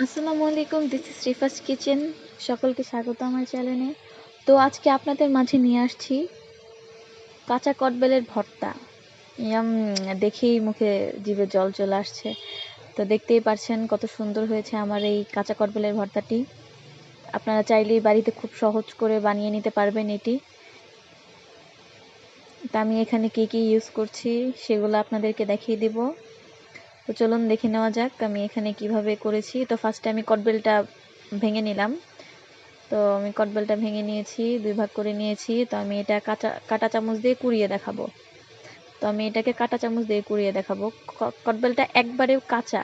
আসসালামু আলাইকুম, this is Rifas kitchen. সকলকে স্বাগত আমার চ্যানেলে। তো আজকে আপনাদের মাঝে নিয়ে আসছি কাঁচা কটবেলের ভর্তা। ইয়াম! দেখেই মুখে জিভে জল চলে আসছে। তো দেখতেই পারছেন কত সুন্দর হয়েছে আমার এই কাঁচা কটবেলের ভর্তাটি। আপনারা চাইলেই বাড়িতে খুব সহজ করে বানিয়ে নিতে পারবেন এটি। তা আমি এখানে কি ইউজ করছি সেগুলো আপনাদেরকে দেখিয়ে দিব। তো চলুন দেখে নেওয়া যাক আমি এখানে কিভাবে করেছি। তো ফার্স্টে আমি কটবেলটা ভেঙে নিলাম। তো আমি কটবেলটা ভেঙে নিয়েছি, 2 ভাগ করে নিয়েছি। তো আমি এটা কাঁটা চামচ দিয়ে কুড়িয়ে দেখাবো। তো আমি এটাকে কাঁটা চামচ দিয়ে কুড়িয়ে দেখাবো। কটবেলটা একবারেও কাঁচা,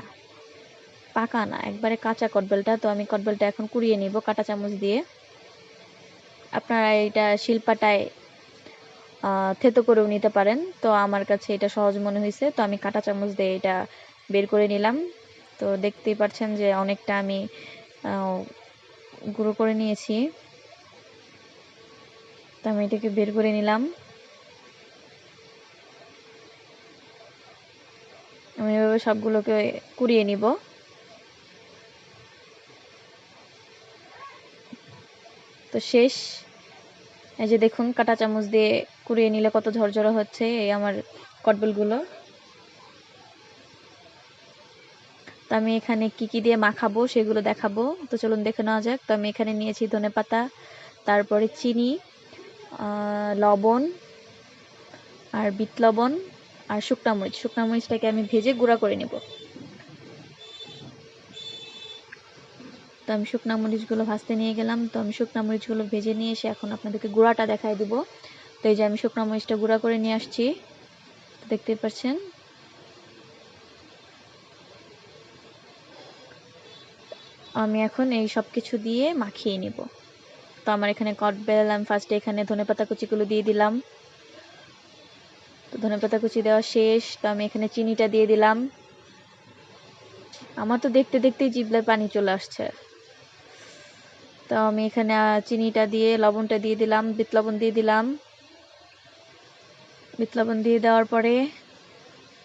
পাকা না, একবারে কাঁচা কটবেলটা। তো আমি কটবেলটা এখন কুড়িয়ে নিব কাঁটা চামচ দিয়ে। আপনারা এটা শিলপাটায় থেতো করেও নিতে পারেন। তো আমার কাছে এটা সহজ মনে হয়েছে, তো আমি কাঁটা চামচ দিয়ে এটা বের করে নিলাম। তো দেখতেই পাচ্ছেন যে অনেকটা আমি গুঁড়ো করে নিয়েছি। তো আমি এটাকে বের করে নিলাম। আমি এভাবে সবগুলোকে কুড়িয়ে নিব। তো শেষ। এই যে দেখুন কাঁটা চামচ দিয়ে কুড়িয়ে নিলে কত ঝরঝরা হচ্ছে এই আমার কটবেলগুলো। তো আমি এখানে কি দিয়ে মাখাবো সেগুলো দেখাবো। তো চলুন দেখে নেওয়া যাক। তো আমি এখানে নিয়েছি ধনেপাতা, তারপরে চিনি, লবণ আর বিট লবণ আর শুকনা মরিচ। শুকনা মরিচটাকে আমি ভেজে গুঁড়া করে নেব। তো আমি শুকনা মরিচগুলো ভাজতে নিয়ে গেলাম। তো আমি শুকনা মরিচগুলো ভেজে নিয়ে এসে এখন আপনাদেরকে গুঁড়াটা দেখাই দিব। তো এই যে আমি শুকনা মরিচটা গুঁড়া করে নিয়ে আসছি, দেখতেই পাচ্ছেন। আমি এখন এই সব কিছু দিয়ে মাখিয়ে নিব। তো আমার এখানে কটবেল, আমি ফার্স্টে এখানে ধনেপাতা কুচিগুলো দিয়ে দিলাম। তো ধনেপাতা কুচি দেওয়া শেষ। তো আমি এখানে চিনিটা দিয়ে দিলাম। আমার তো দেখতে দেখতেই জিভে পানি চলে আসছে। তো আমি এখানে চিনিটা দিয়ে লবণটা দিয়ে দিলাম, বিট লবণ দিয়ে দিলাম। বিট লবণ দিয়ে দেওয়ার পরে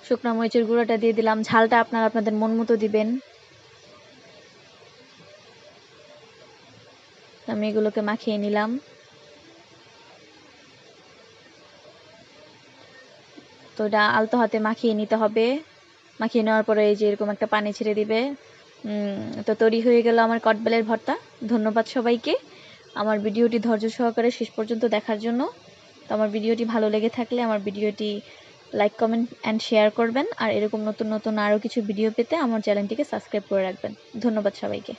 শুকনো মরিচের গুঁড়োটা দিয়ে দিলাম। ঝালটা আপনারা আপনাদের মন মতো দিবেন। আমি এগুলোকে মাখিয়ে নিলাম। তো এটা আলতো হাতে মাখিয়ে নিতে হবে। মাখিয়ে নেওয়ার পরে এই যে এরকম একটা পানি ছেড়ে দিবে। তো তৈরি হয়ে গেল আমার কটবেলের ভর্তা। ধন্যবাদ সবাইকে আমার ভিডিওটি ধৈর্য সহকারে শেষ পর্যন্ত দেখার জন্য। তো আমার ভিডিওটি ভালো লেগে থাকলে আমার ভিডিওটি লাইক, কমেন্ট অ্যান্ড শেয়ার করবেন। আর এরকম নতুন নতুন আরও কিছু ভিডিও পেতে আমার চ্যানেলটিকে সাবস্ক্রাইব করে রাখবেন। ধন্যবাদ সবাইকে।